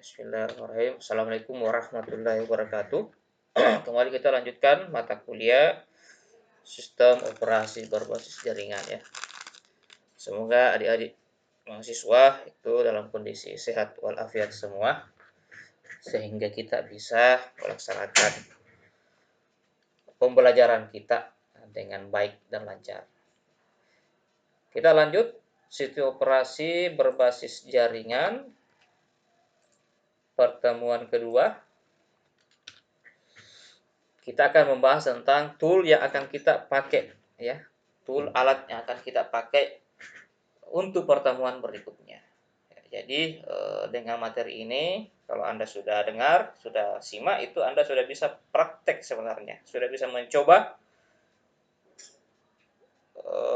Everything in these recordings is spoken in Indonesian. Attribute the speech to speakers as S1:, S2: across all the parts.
S1: Bismillahirrahmanirrahim. Assalamualaikum warahmatullahi wabarakatuh. Kembali kita lanjutkan mata kuliah sistem operasi berbasis jaringan ya. Semoga adik-adik mahasiswa itu dalam kondisi sehat walafiat semua, sehingga kita bisa melaksanakan pembelajaran kita dengan baik dan lancar. Kita lanjut sistem operasi berbasis jaringan. Pertemuan kedua, kita akan membahas tentang tool yang akan kita pakai ya, tool alat yang akan kita pakai untuk pertemuan berikutnya. Jadi dengan materi ini, kalau Anda sudah dengar, sudah simak, itu Anda sudah bisa praktek sebenarnya, sudah bisa mencoba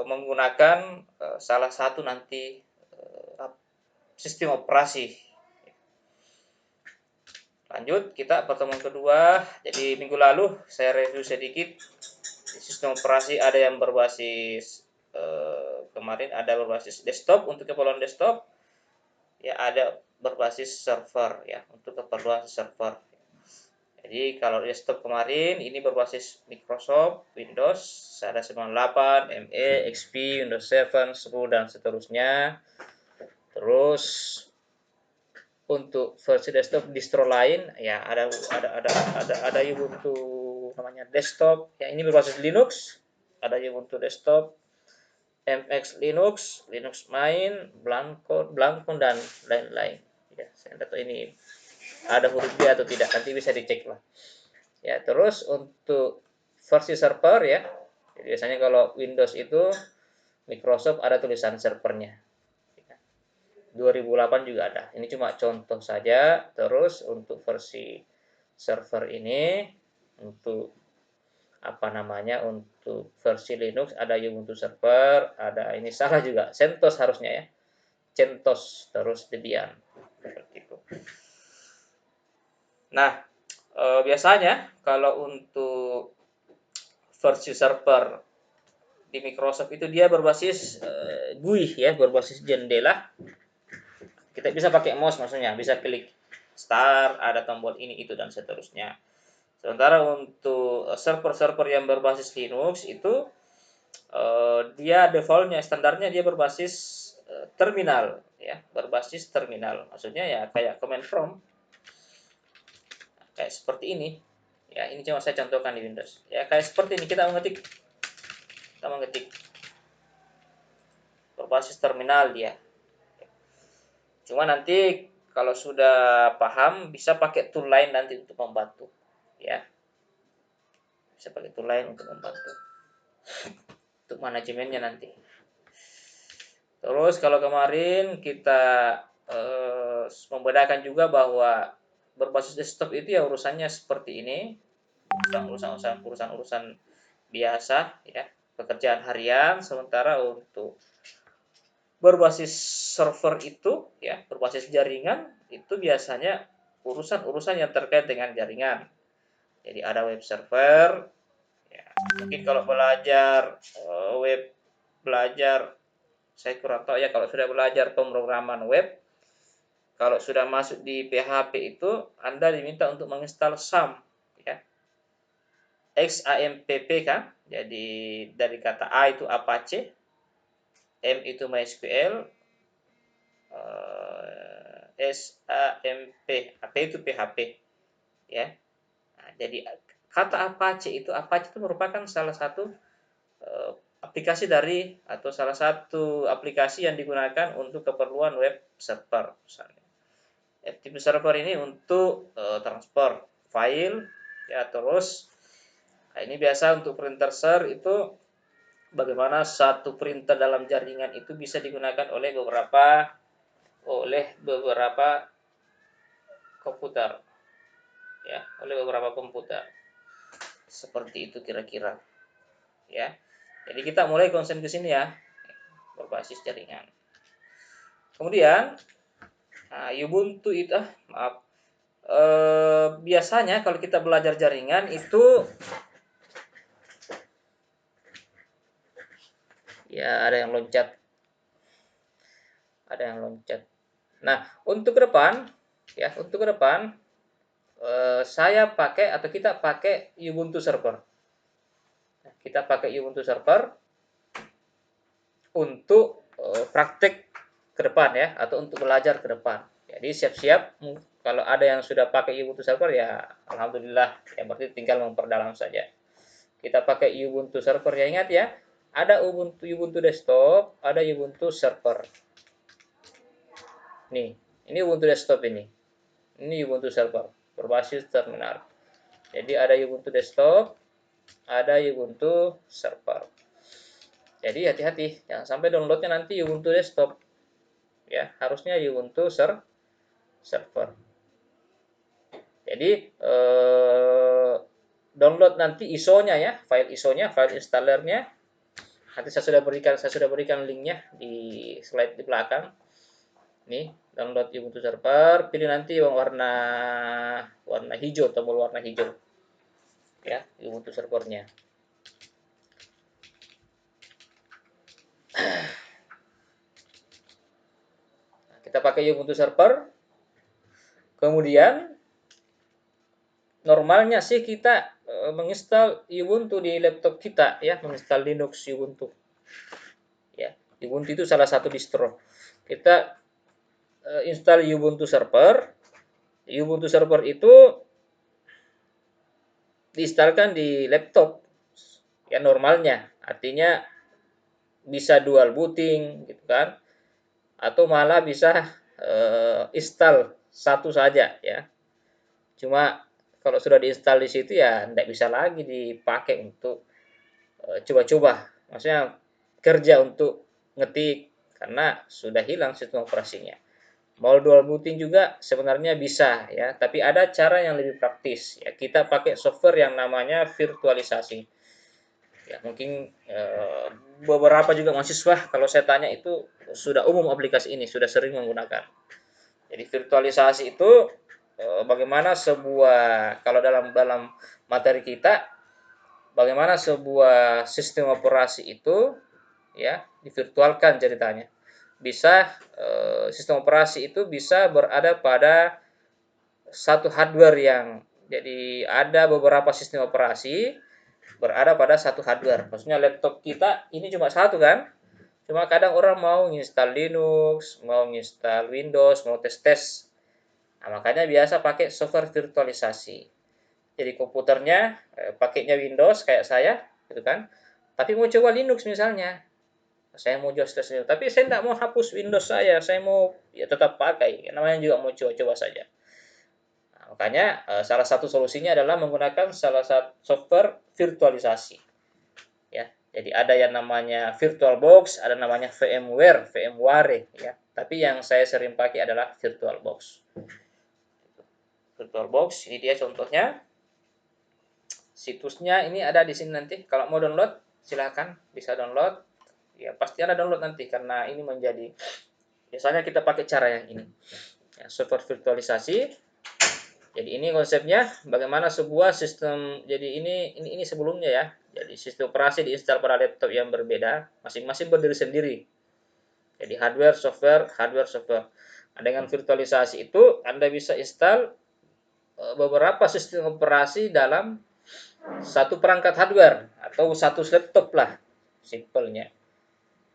S1: menggunakan salah satu nanti sistem operasi. Lanjut, kita pertemuan kedua. Jadi minggu lalu saya review sedikit. Sistem operasi ada yang berbasis kemarin ada berbasis desktop untuk keperluan desktop. Ya, ada berbasis server ya untuk keperluan server. Jadi kalau desktop kemarin ini berbasis Microsoft, Windows, ada 98, ME, XP, Windows 7, 10 dan seterusnya. Terus untuk versi desktop distro lain ya ada Ubuntu namanya desktop ya, ini berbasis Linux, ada Ubuntu desktop, MX Linux, Linux Mint, Blanco dan lain-lain ya. Saya tidak tahu ini ada huruf B atau tidak, nanti bisa dicek lah ya. Terus untuk versi server ya, jadi biasanya kalau Windows itu Microsoft ada tulisan servernya, 2008 juga ada. Ini cuma contoh saja. Terus untuk versi server ini, untuk untuk versi Linux ada Ubuntu server, ada ini salah juga, CentOS harusnya ya, CentOS, terus Debian seperti itu. Nah, biasanya kalau untuk versi server di Microsoft itu dia berbasis GUI ya, berbasis jendela. Kita bisa pakai mouse, maksudnya bisa klik start, ada tombol ini itu dan seterusnya. Sementara untuk server-server yang berbasis Linux itu dia defaultnya, standarnya dia berbasis terminal ya, berbasis terminal. Maksudnya ya kayak command prompt, kayak seperti ini ya. Ini cuma saya contohkan di Windows ya, kayak seperti ini, kita mengetik berbasis terminal dia. Cuma nanti kalau sudah paham bisa pakai tool lain nanti untuk membantu ya, bisa pakai tool lain untuk membantu untuk manajemennya nanti. Terus kalau kemarin kita membedakan juga bahwa berbasis desktop itu ya urusannya seperti ini, urusan biasa ya, pekerjaan harian. Sementara untuk berbasis server itu ya, berbasis jaringan itu biasanya urusan yang terkait dengan jaringan. Jadi ada web server ya, mungkin kalau belajar saya kurang tahu ya, kalau sudah belajar pemrograman web, kalau sudah masuk di PHP itu Anda diminta untuk menginstal SAMP ya, XAMPP kan. Jadi dari kata A itu Apache, M itu MySQL, SAMP, AP itu PHP ya. Nah, jadi kata Apache itu merupakan salah satu aplikasi atau salah satu aplikasi yang digunakan untuk keperluan web server misalnya. FTP server ini untuk transfer file ya. Terus ini biasa untuk printer share itu, bagaimana satu printer dalam jaringan itu bisa digunakan oleh beberapa komputer ya, seperti itu kira-kira ya. Jadi kita mulai konsen ke sini ya, berbasis jaringan. Kemudian Ubuntu itu biasanya kalau kita belajar jaringan itu ya ada yang loncat. Nah, untuk ke depan Ya, untuk ke depan saya pakai atau kita pakai Ubuntu Server. Kita pakai Ubuntu Server untuk praktek ke depan ya, atau untuk belajar ke depan. Jadi siap-siap kalau ada yang sudah pakai Ubuntu Server ya alhamdulillah, yang berarti tinggal memperdalam saja. Kita pakai Ubuntu Server ya, ingat ya, ada Ubuntu Desktop, ada Ubuntu Server. Nih, ini Ubuntu Desktop ini. Ini Ubuntu Server berbasis terminal. Jadi ada Ubuntu Desktop, ada Ubuntu Server. Jadi hati-hati, jangan sampai downloadnya nanti Ubuntu Desktop. Ya, harusnya Ubuntu Server. Jadi download nanti ISO-nya ya, file ISO-nya, file installernya. Nanti saya sudah berikan linknya di slide di belakang. Nih, download Ubuntu Server, pilih nanti yang warna hijau, tombol warna hijau. Ya, Ubuntu servernya. Kita pakai Ubuntu Server. Kemudian normalnya sih kita menginstal Ubuntu di laptop kita ya, menginstal Linux Ubuntu. Ya, Ubuntu itu salah satu distro. Kita install Ubuntu Server. Ubuntu Server itu diinstalkan di laptop ya normalnya. Artinya bisa dual booting gitu kan. Atau malah bisa install satu saja ya. Cuma kalau sudah diinstal di situ ya tidak bisa lagi dipakai untuk coba-coba. Maksudnya kerja untuk ngetik karena sudah hilang sistem operasinya. Mau dual booting juga sebenarnya bisa ya, tapi ada cara yang lebih praktis ya. Kita pakai software yang namanya virtualisasi. Ya, mungkin beberapa juga mahasiswa kalau saya tanya itu sudah umum aplikasi ini, sudah sering menggunakan. Jadi virtualisasi itu bagaimana sebuah kalau dalam materi kita bagaimana sebuah sistem operasi itu ya divirtualkan ceritanya. Bisa sistem operasi itu bisa berada pada satu hardware yang jadi ada beberapa sistem operasi berada pada satu hardware. Maksudnya laptop kita ini cuma satu kan? Cuma kadang orang mau install Linux, mau install Windows, mau tes-tes. Nah, makanya biasa pakai software virtualisasi. Jadi komputernya pakainya Windows kayak saya, gitu kan. Tapi mau coba Linux misalnya. Saya mau jual tes Linux, tapi saya tidak mau hapus Windows saya mau ya tetap pakai. Namanya juga mau coba-coba saja. Nah, makanya salah satu solusinya adalah menggunakan salah satu software virtualisasi. Ya, jadi ada yang namanya VirtualBox, ada namanya VMware ya. Tapi yang saya sering pakai adalah VirtualBox. VirtualBox ini dia contohnya. Situsnya ini ada di sini nanti. Kalau mau download silakan bisa download. Ya pasti ada download nanti karena ini menjadi biasanya kita pakai cara yang ini. Ya, server virtualisasi. Jadi ini konsepnya bagaimana sebuah sistem. Jadi ini sebelumnya ya. Jadi sistem operasi diinstal pada laptop yang berbeda, masing-masing berdiri sendiri. Jadi hardware, software. Nah, dengan virtualisasi itu Anda bisa install beberapa sistem operasi dalam satu perangkat hardware atau satu laptop lah, simpelnya.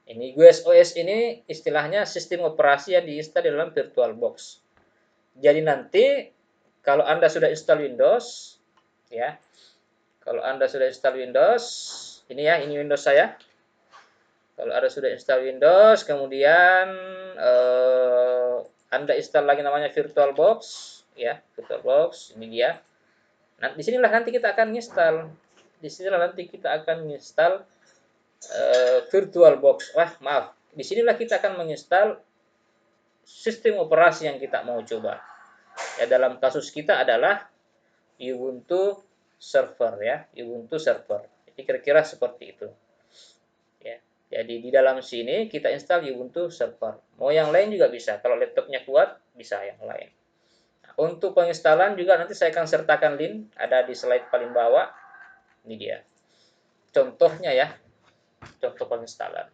S1: Ini GUS ini istilahnya sistem operasi yang diinstal dalam VirtualBox. Jadi nanti kalau Anda sudah install Windows, ya, kalau Anda sudah install Windows, ini ya, ini Windows saya. Kalau Anda sudah install Windows, kemudian Anda install lagi namanya VirtualBox, ya, VirtualBox, ini dia. Nah, disinilah nanti kita akan install. Disinilah nanti kita akan install VirtualBox. Maaf. Disinilah kita akan menginstal sistem operasi yang kita mau coba. Ya, dalam kasus kita adalah Ubuntu Server ya, Ubuntu Server. Jadi kira-kira seperti itu. Ya. Jadi di dalam sini kita install Ubuntu Server. Mau yang lain juga bisa. Kalau laptopnya kuat, bisa yang lain. Nah, untuk penginstalan juga nanti saya akan sertakan link, ada di slide paling bawah. Ini dia. Contohnya ya, contoh penginstalan.